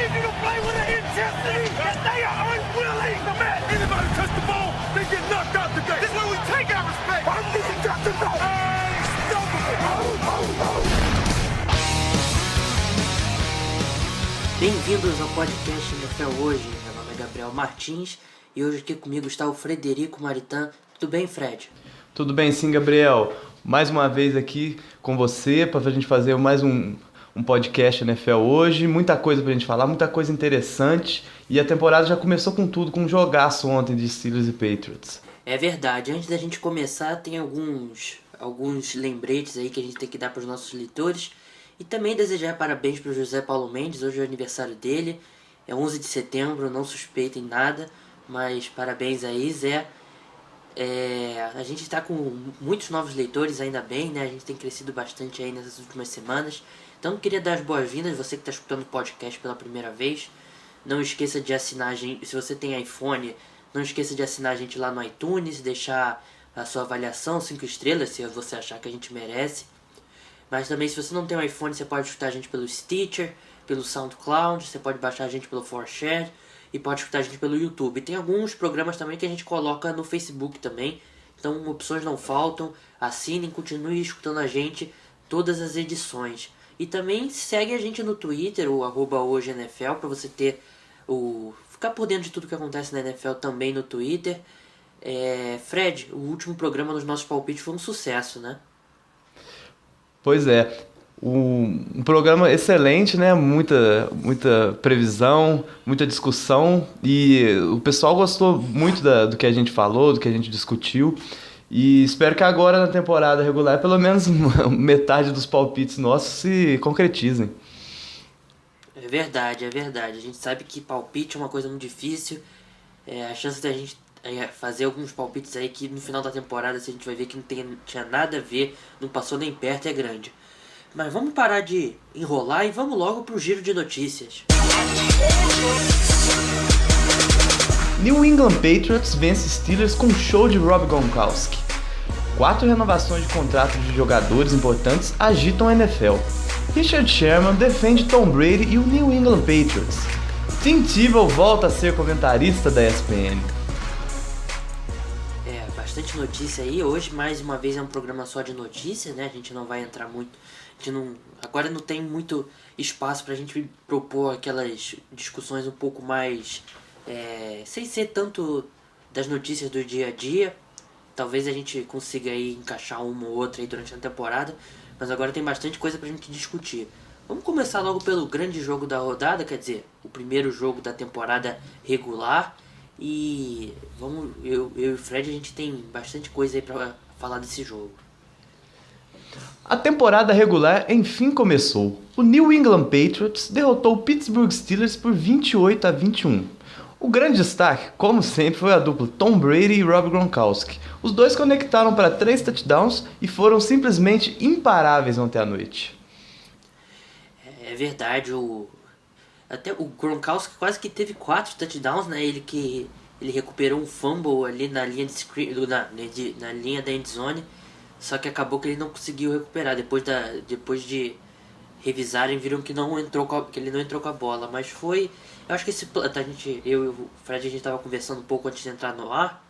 easy to play with the intensity that they are unwilling to match. Anybody touch the ball, they get knocked out today. This is where we take our respect. I'm being got to go. Bem-vindos ao podcast NFL Hoje. Meu nome é Gabriel Martins e hoje aqui comigo está o Frederico Maritan. Tudo bem, Fred? Tudo bem, sim, Gabriel. Mais uma vez aqui com você para a gente fazer mais um podcast NFL Hoje. Muita coisa para a gente falar, muita coisa interessante. E a temporada já começou com tudo, com um jogaço ontem de Steelers e Patriots. É verdade. Antes da gente começar, tem alguns lembretes aí que a gente tem que dar para os nossos leitores. E também desejar parabéns para o José Paulo Mendes, hoje é o aniversário dele. É 11 de setembro, não suspeitem nada, mas parabéns aí, Zé. A gente está com muitos novos leitores, ainda bem, né? A gente tem crescido bastante aí nessas últimas semanas. Então queria dar as boas-vindas, você que está escutando o podcast pela primeira vez. Não esqueça de assinar a gente, se você tem iPhone, não esqueça de assinar a gente lá no iTunes, deixar a sua avaliação 5 estrelas, se você achar que a gente merece. Mas também, se você não tem um iPhone, você pode escutar a gente pelo Stitcher, pelo SoundCloud, você pode baixar a gente pelo 4Share e pode escutar a gente pelo YouTube. Tem alguns programas também que a gente coloca no Facebook também, então opções não faltam. Assinem, continue escutando a gente todas as edições. E também segue a gente no Twitter, o @hojeNFL, para você ter ficar por dentro de tudo que acontece na NFL também no Twitter. Fred, o último programa dos nossos palpites foi um sucesso, né? Pois é, um programa excelente, né? Muita previsão, muita discussão e o pessoal gostou muito do que a gente falou, do que a gente discutiu. E espero que agora na temporada regular pelo menos metade dos palpites nossos se concretizem. É verdade. A gente sabe que palpite é uma coisa muito difícil. A chance da gente fazer alguns palpites aí que no final da temporada a gente vai ver que não tinha nada a ver, não passou nem perto, é grande. Mas vamos parar de enrolar e vamos logo pro giro de notícias. New England Patriots vence Steelers com show de Rob Gronkowski. 4 renovações de contratos de jogadores importantes agitam a NFL. Richard Sherman defende Tom Brady e o New England Patriots. Tim Tebow volta a ser comentarista da ESPN. Bastante notícia aí. Hoje, mais uma vez, é um programa só de notícias, né? A gente não vai entrar muito... agora não tem muito espaço pra gente propor aquelas discussões um pouco mais... sem ser tanto das notícias do dia a dia. Talvez a gente consiga aí encaixar uma ou outra aí durante a temporada. Mas agora tem bastante coisa pra gente discutir. Vamos começar logo pelo grande jogo da rodada, quer dizer, o primeiro jogo da temporada regular. E eu e o Fred, a gente tem bastante coisa aí pra falar desse jogo. A temporada regular enfim começou. O New England Patriots derrotou o Pittsburgh Steelers por 28-21. O grande destaque, como sempre, foi a dupla Tom Brady e Rob Gronkowski. Os dois conectaram para 3 touchdowns e foram simplesmente imparáveis ontem à noite. É verdade, até o Gronkowski quase que teve 4 touchdowns, né? Ele recuperou um fumble ali na linha na linha da endzone, só que acabou que ele não conseguiu recuperar. Depois de revisarem, viram que ele não entrou com a bola. Mas foi... Eu acho que eu e o Fred, a gente estava conversando um pouco antes de entrar no ar.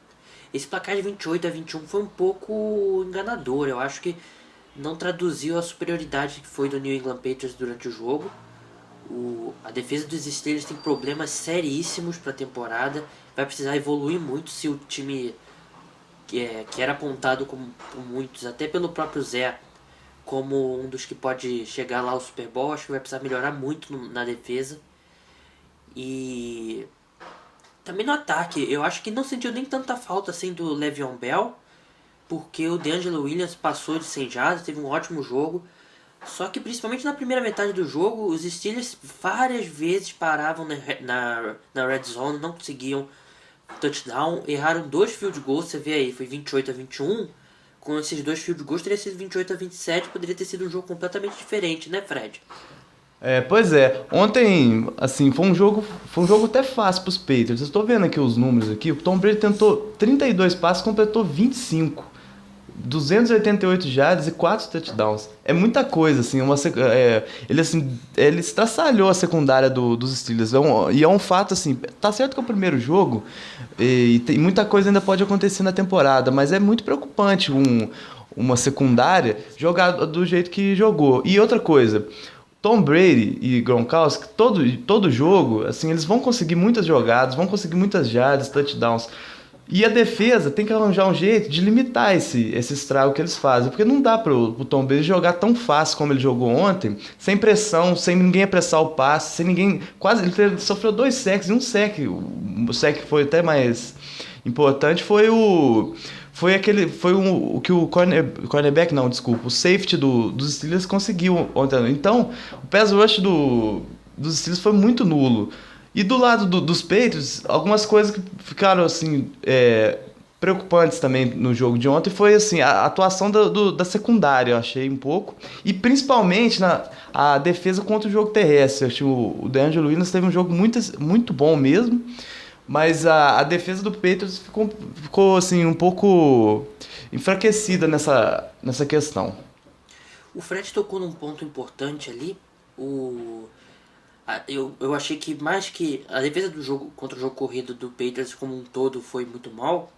Esse placar de 28-21 foi um pouco enganador. Eu acho que não traduziu a superioridade que foi do New England Patriots durante o jogo. A defesa dos Steelers tem problemas seríssimos para a temporada. Vai precisar evoluir muito se o time que era apontado por muitos, até pelo próprio Zé, como um dos que pode chegar lá ao Super Bowl. Acho que vai precisar melhorar muito na defesa. E também no ataque, eu acho que não sentiu nem tanta falta assim do Le'Veon Bell, porque o DeAngelo Williams passou de 100 jardas, teve um ótimo jogo. Só que principalmente na primeira metade do jogo, os Steelers várias vezes paravam na red zone, não conseguiam touchdown, erraram 2 field goals, você vê aí, foi 28-21. Com esses 2 field goals teria sido 28-27, poderia ter sido um jogo completamente diferente, né, Fred? Pois é, ontem, assim, foi um jogo até fácil para os Patriots. Eu estou vendo aqui os números aqui, o Tom Brady tentou 32 passes, completou 25. 288 jardas e 4 touchdowns. É muita coisa, assim. Ele estraçalhou a secundária dos Steelers. E é um fato, assim, tá certo que é o primeiro jogo e tem muita coisa ainda pode acontecer na temporada, mas é muito preocupante uma secundária jogar do jeito que jogou. E outra coisa, Tom Brady e Gronkowski, todo jogo, assim, eles vão conseguir muitas jogadas, vão conseguir muitas jardas, touchdowns. E a defesa tem que arranjar um jeito de limitar esse estrago que eles fazem. Porque não dá pro Tom Brady jogar tão fácil como ele jogou ontem, sem pressão, sem ninguém apressar o passe, sem ninguém... Ele sofreu 2 sacks e um sack. O sack que foi até mais importante foi o que o cornerback, não, desculpa, o safety dos Steelers conseguiu ontem. Então, o pass rush dos Steelers foi muito nulo. E do lado dos Patriots, algumas coisas que ficaram assim preocupantes também no jogo de ontem foi assim, a atuação da secundária, eu achei um pouco. E principalmente a defesa contra o jogo terrestre. Eu achei o DeAngelo Williams teve um jogo muito bom mesmo. Mas a defesa do Patriots ficou assim, um pouco enfraquecida nessa questão. O Fred tocou num ponto importante ali. Eu achei que mais que a defesa do jogo contra o jogo corrido do Patriots como um todo foi muito mal,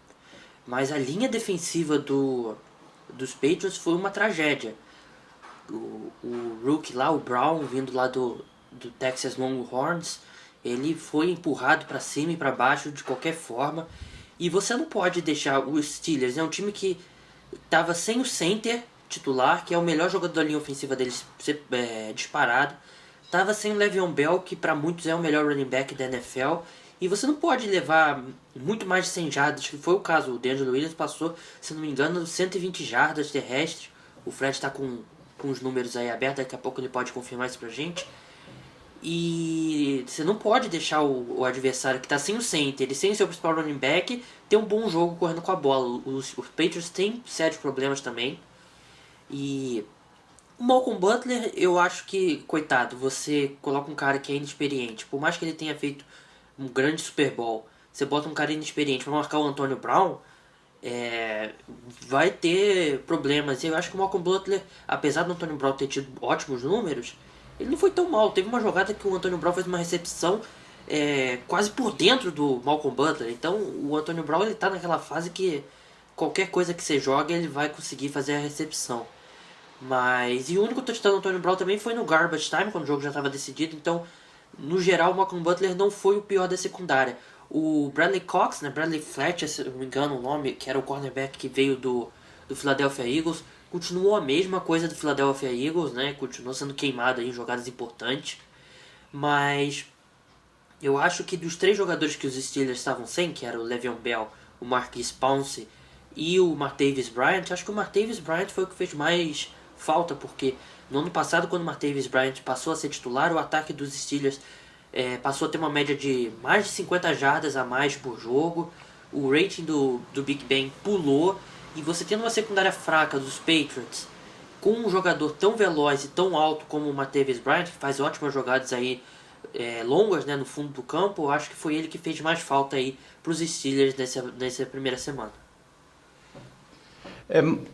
mas a linha defensiva dos Patriots foi uma tragédia. O rookie lá, o Brown, vindo lá do Texas Longhorns, ele foi empurrado para cima e para baixo de qualquer forma. E você não pode deixar os Steelers, é um time que estava sem o center titular, que é o melhor jogador da linha ofensiva deles disparado. Tava sem o Le'Veon Bell, que para muitos é o melhor running back da NFL. E você não pode levar muito mais de 100 jardas, que foi o caso. O DeAngelo Williams passou, se não me engano, 120 jardas terrestres. O Fred está com os números aí abertos, daqui a pouco ele pode confirmar isso pra gente. E você não pode deixar o adversário que está sem o center, ele sem o seu principal running back, ter um bom jogo correndo com a bola. Os Patriots têm sérios problemas também. E... o Malcolm Butler, eu acho que, coitado, você coloca um cara que é inexperiente, por mais que ele tenha feito um grande Super Bowl, você bota um cara inexperiente para marcar o Antonio Brown, vai ter problemas. Eu acho que o Malcolm Butler, apesar do Antonio Brown ter tido ótimos números, ele não foi tão mal. Teve uma jogada que o Antonio Brown fez uma recepção quase por dentro do Malcolm Butler. Então o Antonio Brown ele tá naquela fase que qualquer coisa que você joga ele vai conseguir fazer a recepção. E o único touchdown do Antonio Brown também foi no garbage time, quando o jogo já estava decidido. Então, no geral, o Malcolm Butler não foi o pior da secundária. O Bradley Cox, Bradley Fletcher, se não me engano o nome, que era o cornerback que veio do Philadelphia Eagles, continuou a mesma coisa do Philadelphia Eagles, continuou sendo queimado aí em jogadas importantes. Mas eu acho que dos 3 jogadores que os Steelers estavam sem, que era o Le'Veon Bell, o Marquise Pouncey e o Martavis Bryant, acho que o Martavis Bryant foi o que fez mais falta, porque no ano passado, quando o Martavis Bryant passou a ser titular, o ataque dos Steelers passou a ter uma média de mais de 50 jardas a mais por jogo, o rating do Big Ben pulou, e você tendo uma secundária fraca dos Patriots, com um jogador tão veloz e tão alto como o Martavis Bryant, que faz ótimas jogadas aí longas no fundo do campo, eu acho que foi ele que fez mais falta aí para os Steelers nessa primeira semana.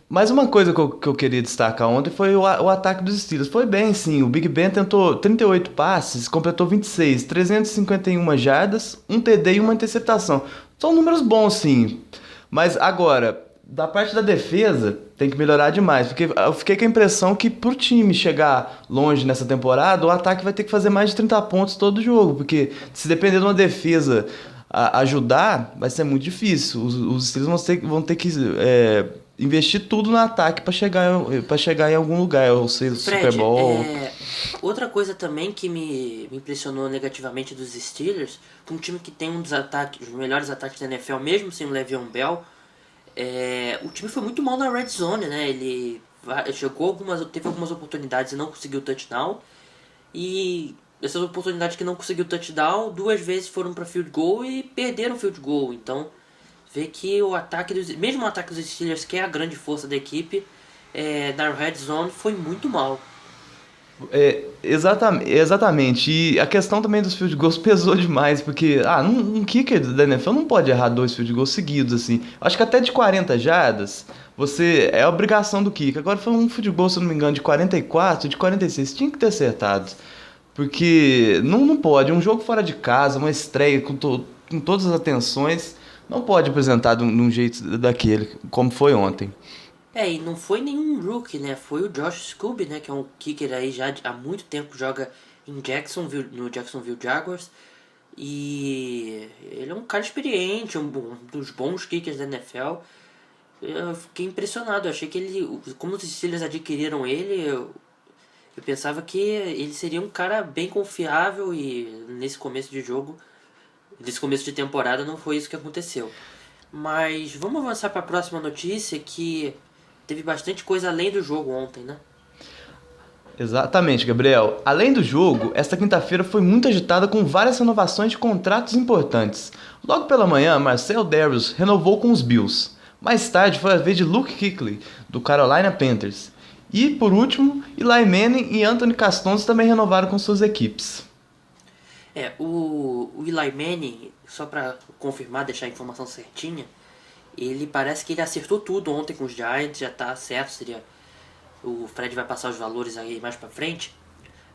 Mais uma coisa que eu queria destacar ontem foi o ataque dos Steelers. Foi bem, sim. O Big Ben tentou 38 passes, completou 26, 351 jardas, um TD e uma interceptação. São números bons, sim. Mas agora, da parte da defesa, tem que melhorar demais. Porque eu fiquei com a impressão que pro time chegar longe nessa temporada, o ataque vai ter que fazer mais de 30 pontos todo jogo. Porque se depender de uma defesa ajudar, vai ser muito difícil. Os Steelers vão ter que investir tudo no ataque para chegar em algum lugar, ou seja, Fred, Super Bowl. Outra coisa também que me impressionou negativamente dos Steelers, um time que tem os melhores ataques da NFL, mesmo sem o Le'Veon Bell, o time foi muito mal na red zone, Ele teve algumas oportunidades e não conseguiu touchdown, e essas oportunidades que não conseguiu touchdown, 2 vezes foram para field goal e perderam field goal. Então vê que mesmo o ataque dos Steelers, que é a grande força da equipe, na red zone foi muito mal. Exatamente. E a questão também dos field goals pesou demais, porque um kicker da NFL não pode errar 2 field goals seguidos, assim. Acho que até de 40 jardas, é a obrigação do kicker. Agora foi um field goal, se eu não me engano, de 44, de 46, tinha que ter acertado. Porque não pode, um jogo fora de casa, uma estreia com todas as atenções, não pode apresentar de um jeito daquele, como foi ontem. E não foi nenhum rookie, né? Foi o Josh Scooby, né? Que é um kicker aí já há muito tempo, joga em Jacksonville, no Jacksonville Jaguars. E ele é um cara experiente, um dos bons kickers da NFL. Eu fiquei impressionado, eu achei que ele, como os Steelers adquiriram ele, eu pensava que ele seria um cara bem confiável e nesse começo de jogo, nesse começo de temporada não foi isso que aconteceu. Mas vamos avançar para a próxima notícia, que teve bastante coisa além do jogo ontem, né? Exatamente, Gabriel. Além do jogo, esta quinta-feira foi muito agitada com várias renovações de contratos importantes. Logo pela manhã, Marcel Darius renovou com os Bills. Mais tarde foi a vez de Luke Kuechly, do Carolina Panthers. E, por último, Eli Manning e Anthony Castonzo também renovaram com suas equipes. O Eli Manning, só para confirmar, deixar a informação certinha, ele parece que ele acertou tudo ontem com os Giants, já tá certo, o Fred vai passar os valores aí mais pra frente,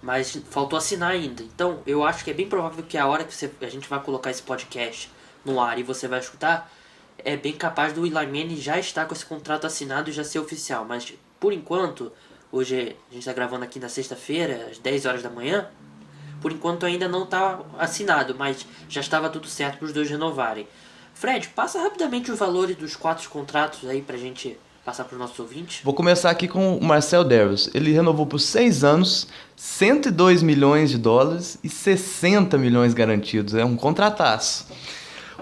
mas faltou assinar ainda. Então, eu acho que é bem provável que a hora que a gente vai colocar esse podcast no ar e você vai escutar, é bem capaz do Eli Manning já estar com esse contrato assinado e já ser oficial. Mas, por enquanto, hoje a gente está gravando aqui na sexta-feira, às 10 horas da manhã, por enquanto ainda não está assinado, mas já estava tudo certo para os dois renovarem. Fred, passa rapidamente os valores dos 4 contratos aí pra gente passar para os nossos ouvintes. Vou começar aqui com o Marcel Darius. Ele renovou por 6 anos, 102 milhões de dólares e 60 milhões garantidos. É um contrataço.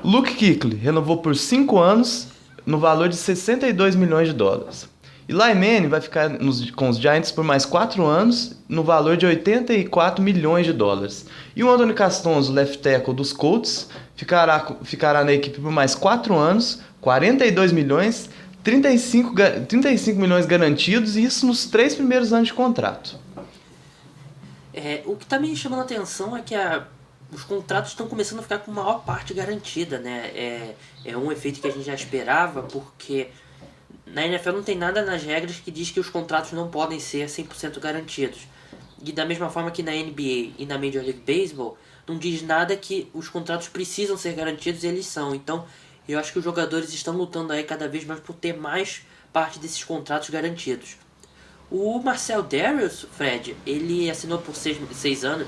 O Luke Kuechly renovou por 5 anos, no valor de 62 milhões de dólares. Eli Manning vai ficar com os Giants por mais 4 anos, no valor de 84 milhões de dólares. E o Anthony Castonzo, left tackle dos Colts, ficará na equipe por mais 4 anos, 42 milhões, 35 milhões garantidos, e isso nos 3 primeiros anos de contrato. O que está me chamando a atenção é que os contratos estão começando a ficar com maior parte garantida, né? É um efeito que a gente já esperava, porque na NFL não tem nada nas regras que diz que os contratos não podem ser 100% garantidos. E da mesma forma que na NBA e na Major League Baseball, não diz nada que os contratos precisam ser garantidos e eles são. Então, eu acho que os jogadores estão lutando aí cada vez mais por ter mais parte desses contratos garantidos. O Marcel Darius, Fred, ele assinou por 6 anos,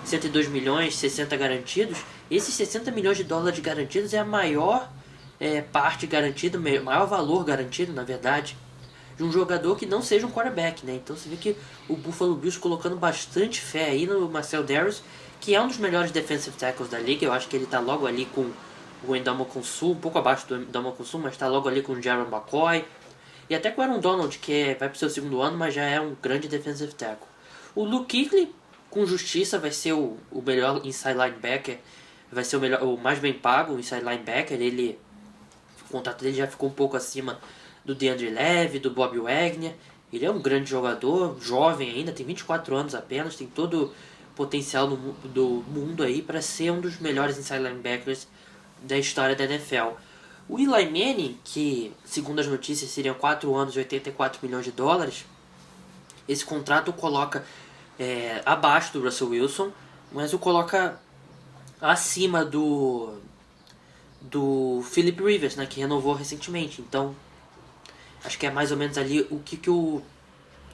102 milhões, 60 garantidos. Esses 60 milhões de dólares garantidos é a maior parte garantida, maior valor garantido, na verdade, de um jogador que não seja um quarterback, né? Então você vê que o Buffalo Bills colocando bastante fé aí no Marcel Darius, que é um dos melhores defensive tackles da liga. Eu acho que ele tá logo ali com o Ndamukong Suh, um pouco abaixo do Ndamukong Suh, mas tá logo ali com o Jaron McCoy. E até com o Aaron Donald, que vai pro seu 2º ano, mas já é um grande defensive tackle. O Luke Kuechly, com justiça, vai ser o melhor inside linebacker, vai ser o mais bem pago, o inside linebacker. O contrato dele já ficou um pouco acima do DeAndre Levy, do Bob Wagner. Ele é um grande jogador, jovem ainda, tem 24 anos apenas, tem todo o potencial do mundo aí para ser um dos melhores inside linebackers da história da NFL. O Eli Manning, que segundo as notícias seriam 4 anos e 84 milhões de dólares, esse contrato o coloca abaixo do Russell Wilson, mas o coloca acima do Philip Rivers, né, que renovou recentemente. Então, acho que é mais ou menos ali o que o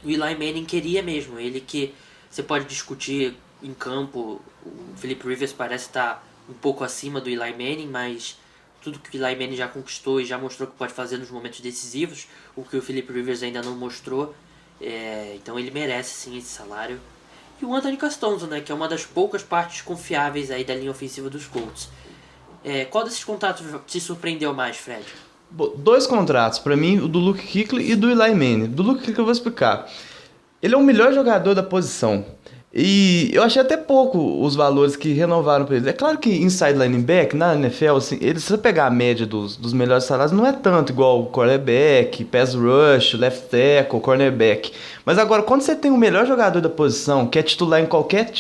Eli Manning queria mesmo. Ele que você pode discutir em campo, o Philip Rivers parece estar um pouco acima do Eli Manning, mas tudo que o Eli Manning já conquistou e já mostrou que pode fazer nos momentos decisivos, o que o Philip Rivers ainda não mostrou, então ele merece sim esse salário. E o Anthony Castonzo, né, que é uma das poucas partes confiáveis aí da linha ofensiva dos Colts. Qual desses contratos te surpreendeu mais, Fred? 2 contratos, pra mim, o do Luke Kuechly e do Eli Manning. Do Luke Kuechly eu vou explicar. Ele é o melhor jogador da posição. E eu achei até pouco os valores que renovaram para eles. É claro que inside linebacker, na NFL, assim, se você pegar a média dos melhores salários, não é tanto igual o quarterback, pass rush, left tackle, cornerback. Mas agora, quando você tem o melhor jogador da posição, que é titular em qualquer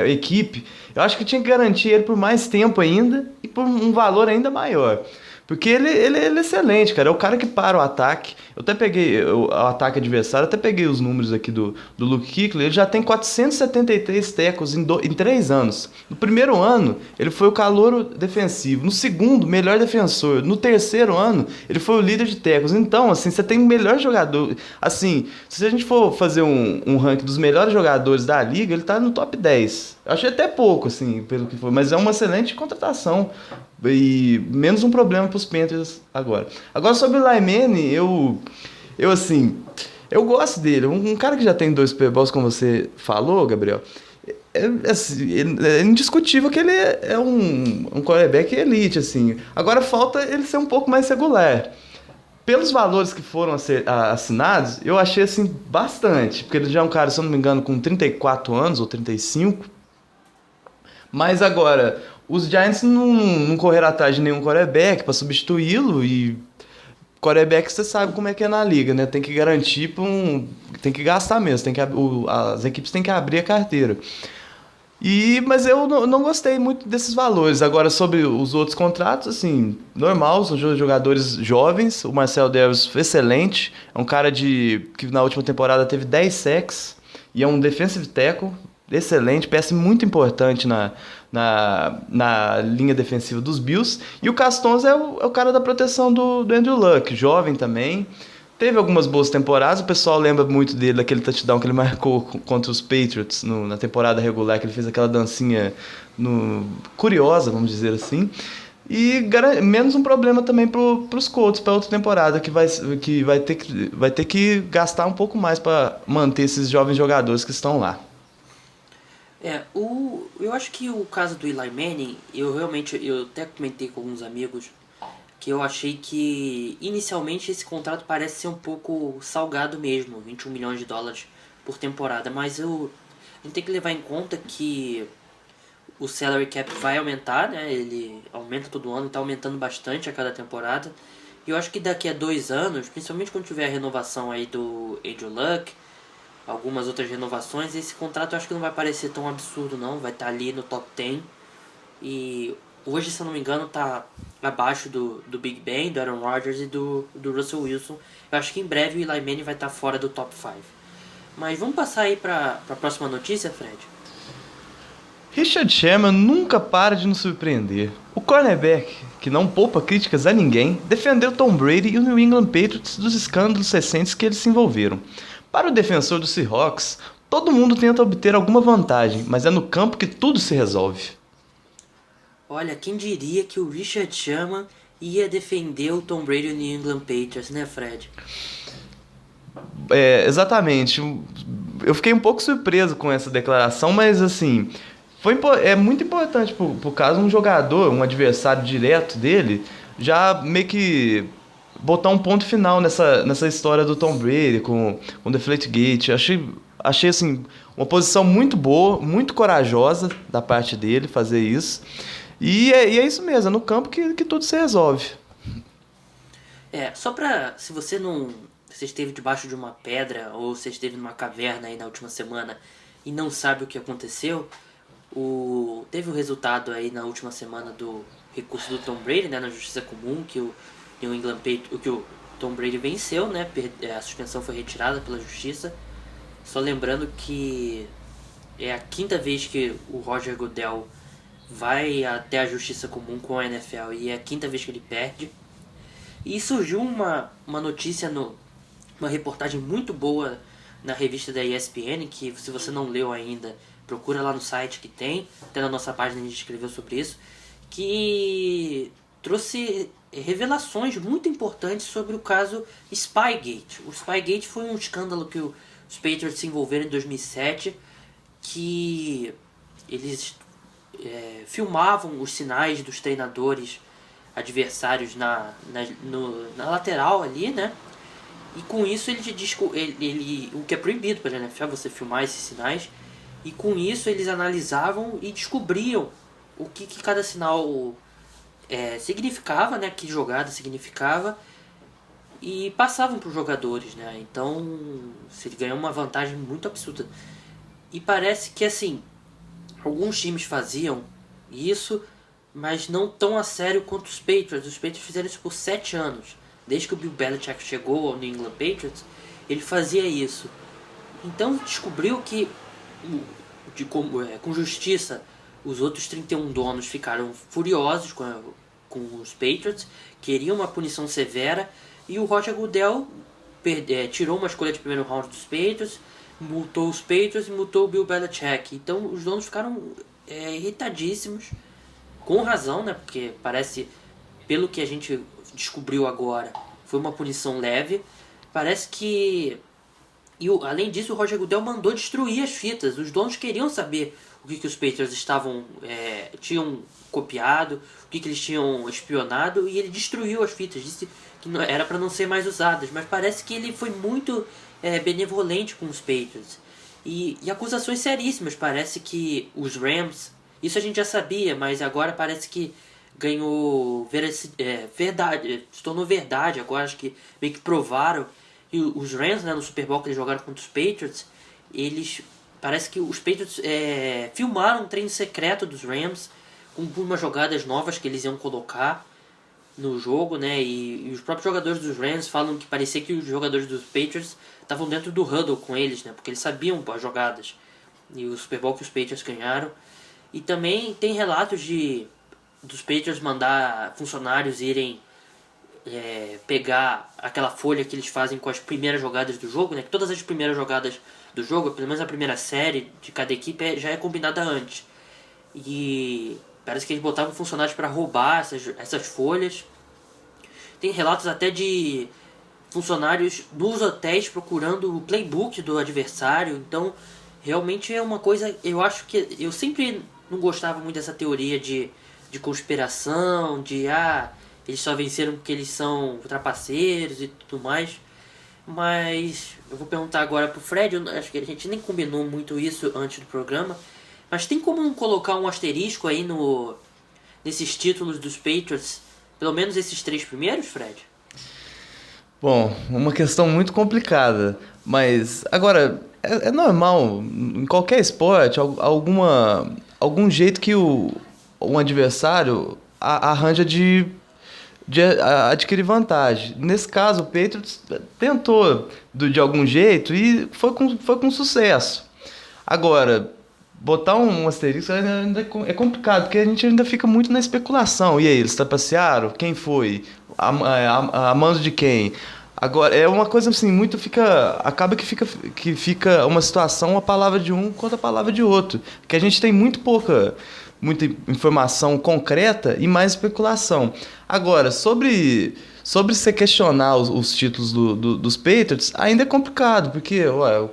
equipe, eu acho que tinha que garantir ele por mais tempo ainda e por um valor ainda maior. Porque ele é excelente, cara. É o cara que para o ataque. Eu até peguei o ataque adversário, até peguei os números aqui do Luke Kuechly. Ele já tem 473 tackles em 3 anos. No primeiro ano, ele foi o calouro defensivo. No segundo, melhor defensor. No terceiro ano, ele foi o líder de tackles. Então, assim, você tem o melhor jogador. Assim, se a gente for fazer um ranking dos melhores jogadores da liga, ele tá no top 10. Eu achei até pouco, assim, pelo que foi. Mas é uma excelente contratação. E menos um problema para os Panthers agora. Agora sobre o Lyman, assim, eu gosto dele. Um cara que já tem 2 Super Bowls, como você falou, Gabriel, é indiscutível que ele é um quarterback elite, assim. Agora falta ele ser um pouco mais regular. Pelos valores que foram assinados, eu achei, assim, bastante. Porque ele já é um cara, se eu não me engano, com 34 anos ou 35. Mas agora, os Giants não correram atrás de nenhum quarterback para substituí-lo e quarterback você sabe como é que é na liga, né? Tem que garantir tem que gastar mesmo, as equipes têm que abrir a carteira. Mas eu não gostei muito desses valores. Agora, sobre os outros contratos, assim, normal, são jogadores jovens. O Marcel Davis, excelente. É um cara que na última temporada teve 10 sacks e é um defensive tackle. Excelente, peça muito importante na linha defensiva dos Bills. E o Castonzo é o cara da proteção do Andrew Luck, jovem também. Teve algumas boas temporadas, o pessoal lembra muito dele, daquele touchdown que ele marcou contra os Patriots na temporada regular, que ele fez aquela dancinha curiosa, vamos dizer assim. E menos um problema também para os Colts para outra temporada, que vai ter que gastar um pouco mais para manter esses jovens jogadores que estão lá. Eu acho que o caso do Eli Manning, eu até comentei com alguns amigos que eu achei que inicialmente esse contrato parece ser um pouco salgado mesmo, 21 milhões de dólares por temporada, mas a gente tem que levar em conta que o salary cap vai aumentar, né? Ele aumenta todo ano e está aumentando bastante a cada temporada. E eu acho que daqui a 2 anos, principalmente quando tiver a renovação aí do Andrew Luck, algumas outras renovações, esse contrato eu acho que não vai parecer tão absurdo não, vai estar ali no top 10. E hoje, se eu não me engano, tá abaixo do Big Ben, do Aaron Rodgers e do Russell Wilson. Eu acho que em breve o Eli Manning vai estar fora do top 5. Mas vamos passar aí para a próxima notícia, Fred? Richard Sherman nunca para de nos surpreender. O cornerback, que não poupa críticas a ninguém, defendeu Tom Brady e o New England Patriots dos escândalos recentes que eles se envolveram. Para o defensor do Seahawks, todo mundo tenta obter alguma vantagem, mas é no campo que tudo se resolve. Olha, quem diria que o Richard Sherman ia defender o Tom Brady e o New England Patriots, né, Fred? Exatamente. Eu fiquei um pouco surpreso com essa declaração, mas assim, é muito importante por caso um jogador, um adversário direto dele, já meio que botar um ponto final nessa história do Tom Brady com o Deflategate. Achei assim, uma posição muito boa, muito corajosa da parte dele fazer isso. E é isso mesmo, é no campo que tudo se resolve. Só pra, se você esteve debaixo de uma pedra ou você esteve numa caverna aí na última semana e não sabe o que aconteceu, teve o resultado aí na última semana do recurso do Tom Brady, né, na Justiça Comum, que o New England Patriots, que o Tom Brady venceu, né, a suspensão foi retirada pela Justiça. Só lembrando que é a 5ª vez que o Roger Goodell vai até a Justiça Comum com a NFL e é a 5ª vez que ele perde. E surgiu uma notícia, uma reportagem muito boa na revista da ESPN, que se você não leu ainda, procura lá no site que tem, até na nossa página a gente escreveu sobre isso, que trouxe revelações muito importantes sobre o caso Spygate. O Spygate foi um escândalo que os Patriots se envolveram em 2007, que eles filmavam os sinais dos treinadores adversários na lateral ali, né? E com isso ele o que é proibido pela NFL, você filmar esses sinais. E com isso eles analisavam e descobriam o que cada sinal significava, né? Que jogada significava. E passavam para os jogadores, né? Então se ele ganhou uma vantagem muito absurda. E parece que assim, alguns times faziam isso, mas não tão a sério quanto os Patriots. Os Patriots fizeram isso por 7 anos. Desde que o Bill Belichick chegou ao New England Patriots, ele fazia isso. Então descobriu que, com justiça, os outros 31 donos ficaram furiosos com os Patriots, queriam uma punição severa, e o Roger Goodell tirou uma escolha de primeiro round dos Patriots, multou os Patriots e multou o Bill Belichick. Então os donos ficaram irritadíssimos, com razão, né? Porque parece, pelo que a gente descobriu agora, foi uma punição leve. Parece que... além disso, o Roger Goodell mandou destruir as fitas. Os donos queriam saber o que os Patriots tinham copiado, o que eles tinham espionado, e ele destruiu as fitas. Disse que era para não ser mais usadas. Mas parece que ele foi muito benevolente com os Patriots. E acusações seríssimas. Parece que os Rams... Isso a gente já sabia, mas agora parece que ganhou verdade. Se tornou verdade agora. Acho que meio que provaram. E os Rams, né, no Super Bowl que eles jogaram contra os Patriots, parece que os Patriots filmaram um treino secreto dos Rams com umas jogadas novas que eles iam colocar no jogo, né? E os próprios jogadores dos Rams falam que parecia que os jogadores dos Patriots estavam dentro do huddle com eles, né? Porque eles sabiam as jogadas. E o Super Bowl que os Patriots ganharam. E também tem relatos dos Patriots mandar funcionários irem pegar aquela folha que eles fazem com as primeiras jogadas do jogo, né? Que todas as primeiras jogadas do jogo, pelo menos a primeira série de cada equipe, já é combinada antes. E parece que eles botavam funcionários para roubar essas folhas. Tem relatos até de funcionários nos hotéis procurando o playbook do adversário. Então, realmente é uma coisa... Eu acho que... Eu sempre não gostava muito dessa teoria de conspiração, eles só venceram porque eles são trapaceiros e tudo mais. Mas eu vou perguntar agora pro Fred, acho que a gente nem combinou muito isso antes do programa. Mas tem como colocar um asterisco aí nesses títulos dos Patriots? Pelo menos esses 3 primeiros, Fred? Bom, uma questão muito complicada. Mas, agora, é normal, em qualquer esporte, algum jeito que um adversário arranja de adquirir vantagem. Nesse caso, o Patriots tentou de algum jeito e foi com sucesso. Agora, botar um asterisco ainda é complicado, porque a gente ainda fica muito na especulação. E aí, eles trapacearam? Quem foi? A mando de quem? Agora, é uma coisa assim, acaba que fica uma situação, a palavra de um contra a palavra de outro. Porque a gente tem muita informação concreta e mais especulação. Agora, sobre você questionar os títulos dos Patriots, ainda é complicado, porque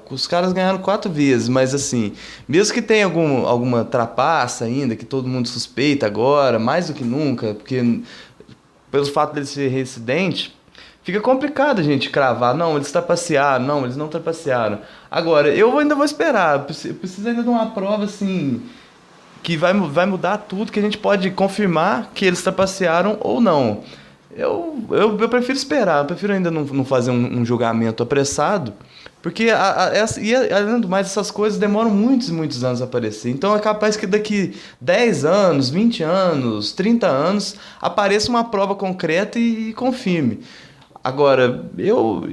os caras ganharam 4 vezes, mas assim, mesmo que tenha alguma trapaça ainda, que todo mundo suspeita agora, mais do que nunca, porque pelo fato deles ser reincidente, fica complicado a gente cravar, não, eles trapacearam, não, eles não trapacearam. Agora, eu ainda vou esperar, eu preciso ainda de uma prova assim... que vai mudar tudo, que a gente pode confirmar que eles trapacearam ou não. Eu prefiro esperar, eu prefiro ainda não fazer um julgamento apressado, porque além do mais, essas coisas demoram muitos e muitos anos a aparecer. Então é capaz que daqui 10 anos, 20 anos, 30 anos, apareça uma prova concreta e confirme. Agora, eu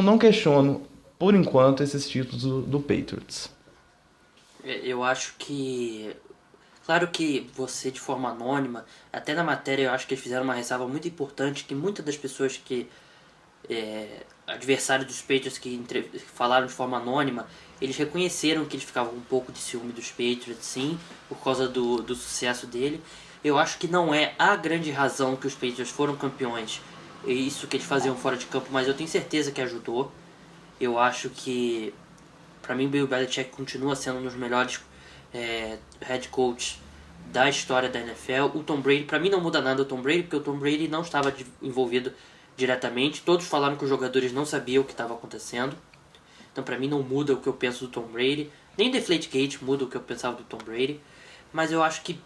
não questiono, por enquanto, esses títulos do Patriots. Eu acho que... Claro que você, de forma anônima, até na matéria eu acho que eles fizeram uma ressalva muito importante, que muitas das pessoas que... adversários dos Patriots que falaram de forma anônima, eles reconheceram que eles ficavam um pouco de ciúme dos Patriots, sim, por causa do sucesso dele. Eu acho que não é a grande razão que os Patriots foram campeões, isso que eles faziam fora de campo, mas eu tenho certeza que ajudou. Eu acho que... Para mim, Bill Belichick continua sendo um dos melhores head coach da história da NFL. O Tom Brady, para mim não muda nada o Tom Brady, porque o Tom Brady não estava envolvido diretamente. Todos falaram que os jogadores não sabiam o que estava acontecendo. Então, para mim não muda o que eu penso do Tom Brady. nem Deflategate muda o que eu pensava do Tom Brady, mas eu acho que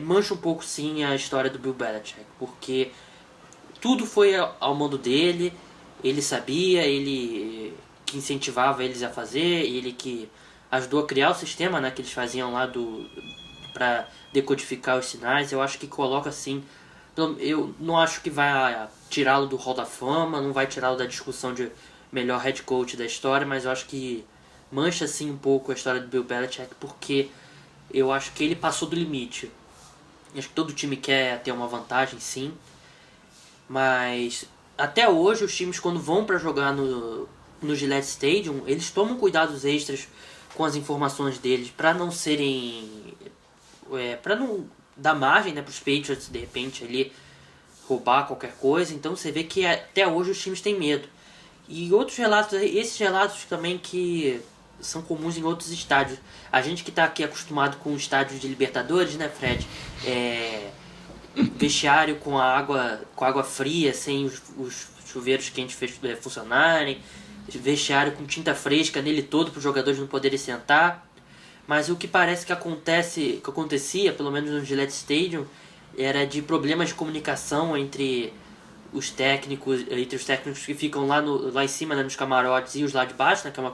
mancha um pouco sim a história do Bill Belichick, porque tudo foi ao modo dele, ele sabia, ele que incentivava eles a fazer, ele que ajudou a criar o sistema, né, que eles faziam lá para decodificar os sinais. Eu acho que coloca assim, eu não acho que vai tirá-lo do Hall da Fama, não vai tirá-lo da discussão de melhor head coach da história, mas eu acho que mancha assim um pouco a história do Bill Belichick, porque eu acho que ele passou do limite. Acho que todo time quer ter uma vantagem, sim, mas até hoje os times, quando vão para jogar no Gillette Stadium, eles tomam cuidados extras com as informações deles para não serem para não dar margem, né, para os Patriots de repente ali roubar qualquer coisa. Então você vê que até hoje os times têm medo. E outros relatos, esses relatos também que são comuns em outros estádios. A gente que está aqui acostumado com estádios de Libertadores, né, Fred? Vestiário com água fria, sem os chuveiros quentes funcionarem, vestiário com tinta fresca nele todo para os jogadores não poderem sentar. Mas o que parece que acontecia, pelo menos no Gillette Stadium, era de problemas de comunicação entre os técnicos que ficam lá em cima, né, nos camarotes, e os lá de baixo, né, que é uma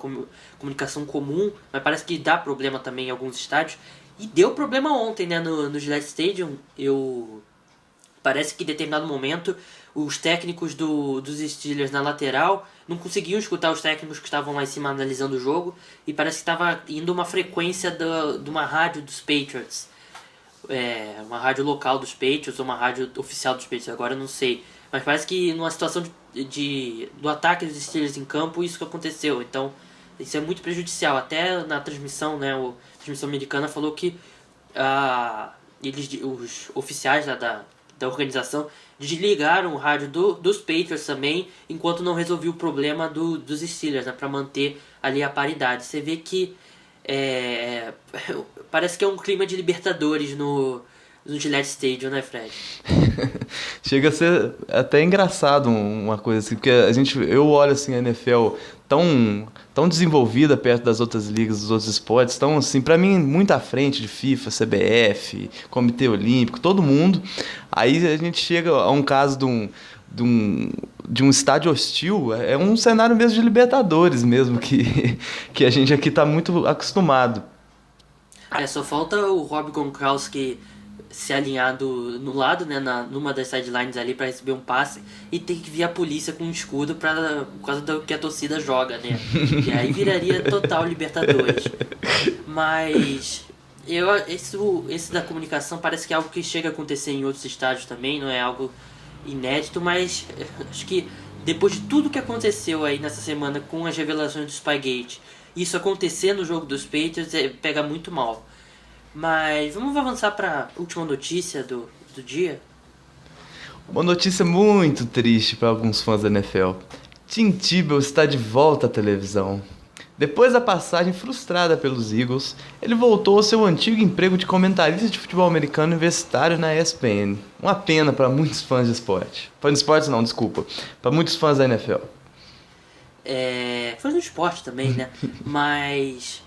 comunicação comum, mas parece que dá problema também em alguns estádios. E deu problema ontem, né, no Gillette Stadium. Parece que em determinado momento os técnicos dos Steelers na lateral não conseguiam escutar os técnicos que estavam lá em cima analisando o jogo, e parece que estava indo uma frequência de uma rádio dos Patriots, uma rádio local dos Patriots ou uma rádio oficial dos Patriots, agora eu não sei, mas parece que numa situação do ataque dos Steelers em campo isso que aconteceu. Então isso é muito prejudicial. Até na transmissão, né, a transmissão americana falou que os oficiais lá da organização desligaram o rádio dos Patriots também, enquanto não resolveu o problema dos Steelers, né, para manter ali a paridade. Você vê que parece que é um clima de Libertadores no Gillette Stadium, né, Fred? Chega a ser até engraçado uma coisa assim, porque eu olho assim a NFL tão desenvolvida perto das outras ligas, dos outros esportes, tão assim, pra mim, muito à frente de FIFA, CBF, Comitê Olímpico, todo mundo. Aí a gente chega a um caso de um estádio hostil, é um cenário mesmo de Libertadores mesmo, que a gente aqui tá muito acostumado. Só falta o Rob Gronkowski se alinhar no lado, né, numa das sidelines ali para receber um passe, e tem que vir a polícia com um escudo por causa do que a torcida joga, né? E aí viraria total Libertadores. Mas esse da comunicação parece que é algo que chega a acontecer em outros estádios também, não é algo inédito, mas acho que depois de tudo que aconteceu aí nessa semana com as revelações do Spygate, isso acontecer no jogo dos Patriots pega muito mal. Mas vamos avançar para a última notícia do dia. Uma notícia muito triste para alguns fãs da NFL. Tim Tebow está de volta à televisão. Depois da passagem frustrada pelos Eagles, ele voltou ao seu antigo emprego de comentarista de futebol americano universitário na ESPN. Uma pena para muitos fãs de esporte. Fãs de esporte não, desculpa. Para muitos fãs da NFL. Fãs do esporte também, né? Mas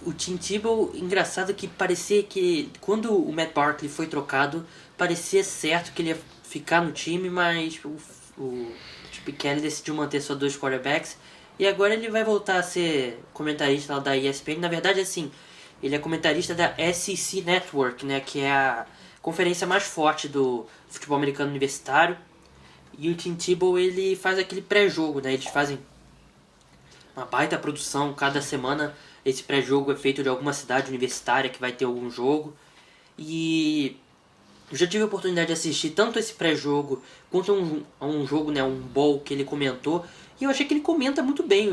o Tim Tebow, engraçado que parecia que quando o Matt Barkley foi trocado, parecia certo que ele ia ficar no time, mas o Chip Kelly decidiu manter só 2 quarterbacks, e agora ele vai voltar a ser comentarista lá da ESPN. Na verdade, assim, ele é comentarista da SEC Network, né, que é a conferência mais forte do futebol americano universitário. E o Tim Tebow, ele faz aquele pré-jogo, né, eles fazem uma baita produção cada semana. Esse pré-jogo é feito de alguma cidade universitária que vai ter algum jogo. E eu já tive a oportunidade de assistir tanto esse pré-jogo quanto um jogo, né, um bowl que ele comentou. E eu achei que ele comenta muito bem.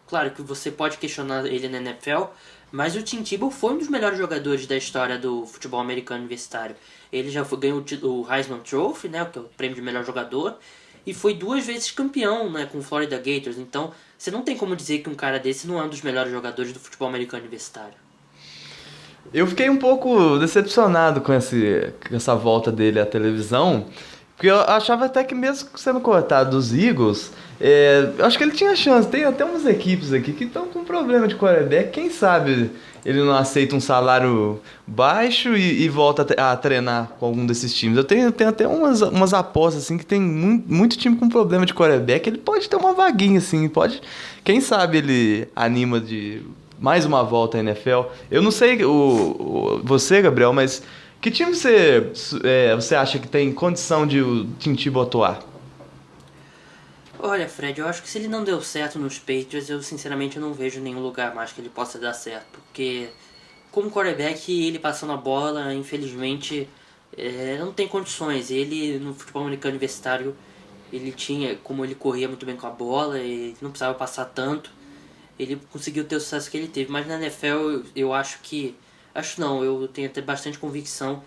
Claro que você pode questionar ele na NFL, mas o Tim Tebow foi um dos melhores jogadores da história do futebol americano universitário. Ele já ganhou o Heisman Trophy, né, que é o prêmio de melhor jogador, e foi 2 vezes campeão, né, com o Florida Gators. Então você não tem como dizer que um cara desse não é um dos melhores jogadores do futebol americano universitário. Eu fiquei um pouco decepcionado com essa volta dele à televisão, Porque eu achava até que mesmo sendo cortado dos Eagles, eu acho que ele tinha chance. Tem até umas equipes aqui que estão com problema de quarterback. Quem sabe ele não aceita um salário baixo e volta a treinar com algum desses times. Eu tenho até umas apostas assim que tem muito time com problema de quarterback. Ele pode ter uma vaguinha assim, pode. Quem sabe ele anima de mais uma volta à NFL. Eu não sei você, Gabriel, mas que time você acha que tem condição de o Tim Tebow atuar? Olha, Fred, eu acho que se ele não deu certo nos Patriots, eu sinceramente não vejo nenhum lugar mais que ele possa dar certo. Porque, como quarterback, ele passando a bola, infelizmente, não tem condições. Ele, no futebol americano universitário, ele tinha, como ele corria muito bem com a bola, ele não precisava passar tanto, ele conseguiu ter o sucesso que ele teve. Mas na NFL, eu acho que... Acho não, eu tenho até bastante convicção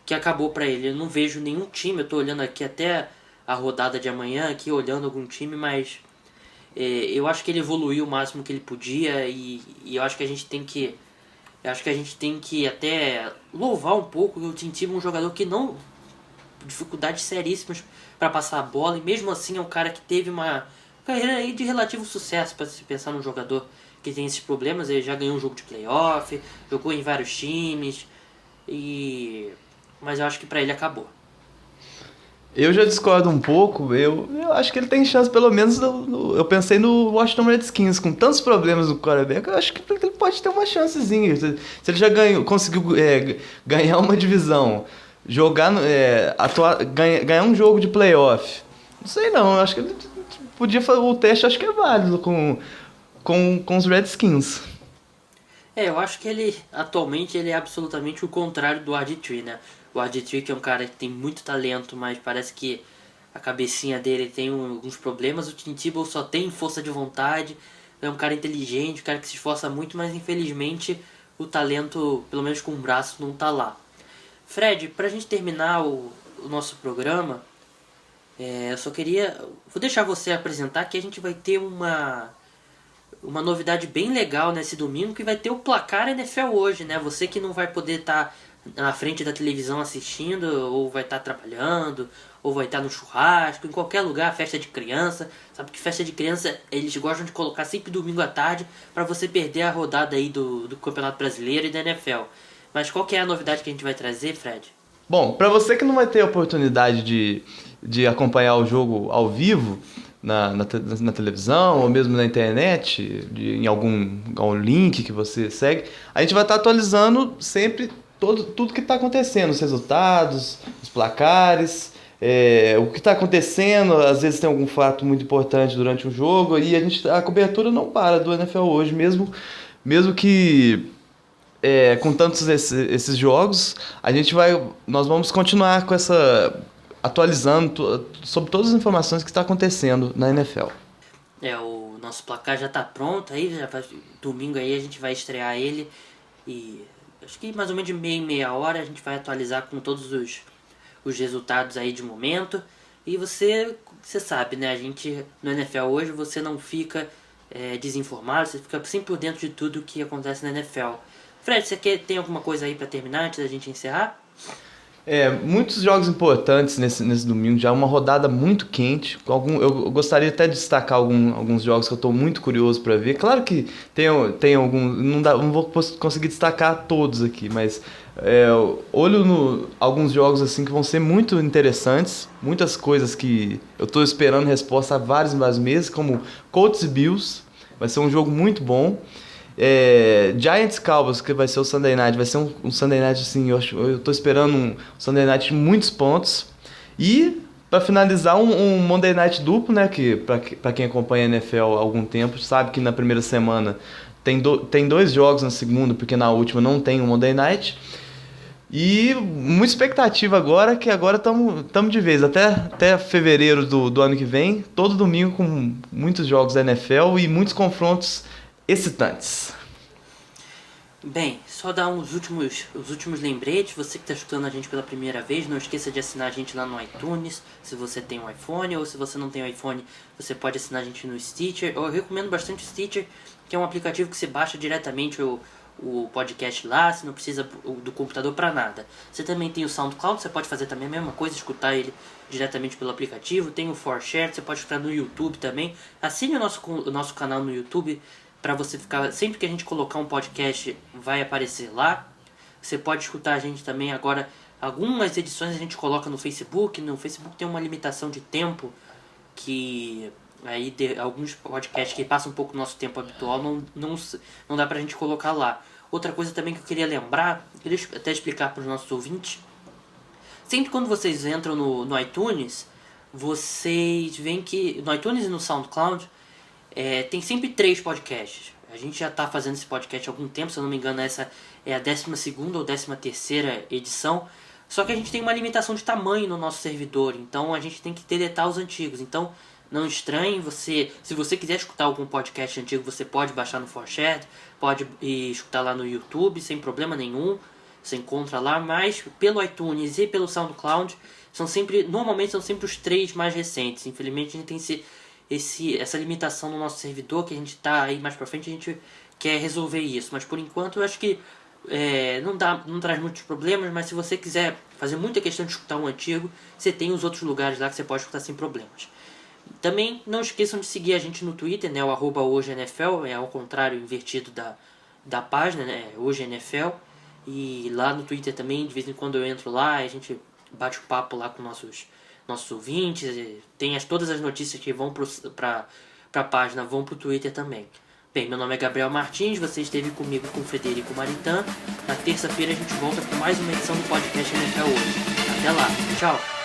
que acabou pra ele. Eu não vejo nenhum time, eu tô olhando aqui até a rodada de amanhã, aqui olhando algum time, mas eu acho que ele evoluiu o máximo que ele podia e eu acho que a gente tem que... Eu acho que a gente tem que até louvar um pouco o Tim Tebow, um jogador que não... dificuldades seríssimas para passar a bola, e mesmo assim é um cara que teve uma carreira aí de relativo sucesso, para se pensar num jogador que tem esses problemas. Ele já ganhou um jogo de playoff, jogou em vários times, mas eu acho que para ele acabou. Eu já discordo um pouco, eu acho que ele tem chance, pelo menos eu pensei no Washington Redskins, com tantos problemas no quarterback, eu acho que ele pode ter uma chancezinha. Se ele já conseguiu ganhar uma divisão, jogar, ganhar um jogo de playoff, não sei não, eu acho que ele podia fazer o teste, acho que é válido com os Redskins. Eu acho que ele, atualmente, ele é absolutamente o contrário do RG3, né? O RG3 que é um cara que tem muito talento, mas parece que a cabecinha dele tem alguns problemas. O Tim Tebow só tem força de vontade, é um cara inteligente, um cara que se esforça muito, mas infelizmente o talento, pelo menos com o braço, não tá lá. Fred, pra gente terminar o nosso programa, eu só queria... Vou deixar você apresentar que a gente vai ter uma novidade bem legal nesse domingo, que vai ter o Placar NFL hoje, né? Você que não vai poder estar na frente da televisão assistindo, ou vai estar trabalhando, ou vai estar no churrasco, em qualquer lugar, festa de criança. Sabe que festa de criança eles gostam de colocar sempre domingo à tarde para você perder a rodada aí do Campeonato Brasileiro e da NFL. Mas qual que é a novidade que a gente vai trazer, Fred? Bom, para você que não vai ter a oportunidade de acompanhar o jogo ao vivo, na televisão ou mesmo na internet, em algum link que você segue, a gente vai estar atualizando sempre tudo que está acontecendo, os resultados, os placares, o que está acontecendo. Às vezes tem algum fato muito importante durante o jogo e a cobertura não para do NFL hoje, mesmo que com tantos esses jogos, nós vamos continuar com atualizando sobre todas as informações que está acontecendo na NFL. O nosso placar já está pronto, aí domingo aí a gente vai estrear ele e acho que mais ou menos de meia hora a gente vai atualizar com todos os resultados aí de momento. E você sabe, né, a gente no NFL hoje você não fica desinformado, você fica sempre por dentro de tudo que acontece na NFL. Fred, você tem alguma coisa aí para terminar antes da gente encerrar? Muitos jogos importantes nesse domingo, já uma rodada muito quente. Eu gostaria até de destacar alguns jogos que eu estou muito curioso para ver. Claro que tem alguns, não vou conseguir destacar todos aqui, mas olho alguns jogos assim que vão ser muito interessantes, muitas coisas que eu estou esperando resposta há vários meses, como Colts e Bills, vai ser um jogo muito bom. Giants Cowboys, que vai ser o Sunday Night, vai ser um Sunday Night assim, eu tô esperando um Sunday Night de muitos pontos. E para finalizar, um Monday Night duplo, né, que para quem acompanha a NFL há algum tempo sabe que na primeira semana tem dois jogos, na segunda, porque na última não tem um Monday Night. E muita expectativa agora, que agora estamos de vez até fevereiro do ano que vem, todo domingo com muitos jogos da NFL e muitos confrontos excitantes. Bem, só dar os últimos lembretes. Você que está escutando a gente pela primeira vez, não esqueça de assinar a gente lá no iTunes, se você tem um iPhone, ou se você não tem um iPhone, você pode assinar a gente no Stitcher. Eu recomendo bastante o Stitcher, que é um aplicativo que você baixa diretamente o o podcast lá, você não precisa do computador para nada. Você também tem o SoundCloud, você pode fazer também a mesma coisa, escutar ele diretamente pelo aplicativo. Tem o ForShare, você pode escutar no YouTube também. Assine o nosso canal no YouTube para você ficar, sempre que a gente colocar um podcast vai aparecer lá. Você pode escutar a gente também agora. Algumas edições a gente coloca no Facebook. No Facebook tem uma limitação de tempo que aí alguns podcasts que passam um pouco do nosso tempo habitual não dá pra gente colocar lá. Outra coisa também que eu queria lembrar, queria até explicar para os nossos ouvintes. Sempre quando vocês entram no iTunes, vocês veem que no iTunes e no SoundCloud tem sempre 3 podcasts. A gente já está fazendo esse podcast há algum tempo, se eu não me engano essa é a 12ª ou 13ª edição. Só que a gente tem uma limitação de tamanho no nosso servidor, então a gente tem que deletar os antigos. Então não estranhe, se você quiser escutar algum podcast antigo, você pode baixar no ForShare, pode escutar lá no YouTube sem problema nenhum. Você encontra lá, mas pelo iTunes e pelo SoundCloud normalmente são sempre os 3 mais recentes. Infelizmente a gente tem essa limitação no nosso servidor, que a gente está aí mais pra frente, a gente quer resolver isso. Mas por enquanto eu acho que não traz muitos problemas, mas se você quiser fazer muita questão de escutar um antigo, você tem os outros lugares lá que você pode escutar sem problemas. Também não esqueçam de seguir a gente no Twitter, né, o @hojeNFL, ao contrário, invertido da página, né, hojeNFL. E lá no Twitter também, de vez em quando eu entro lá, a gente bate o papo lá com nossos ouvintes, tem todas as notícias que vão para a página, vão para o Twitter também. Bem, meu nome é Gabriel Martins, você esteve comigo com o Frederico Maritan. Na terça-feira a gente volta com mais uma edição do podcast NFL Hoje. Até lá, tchau!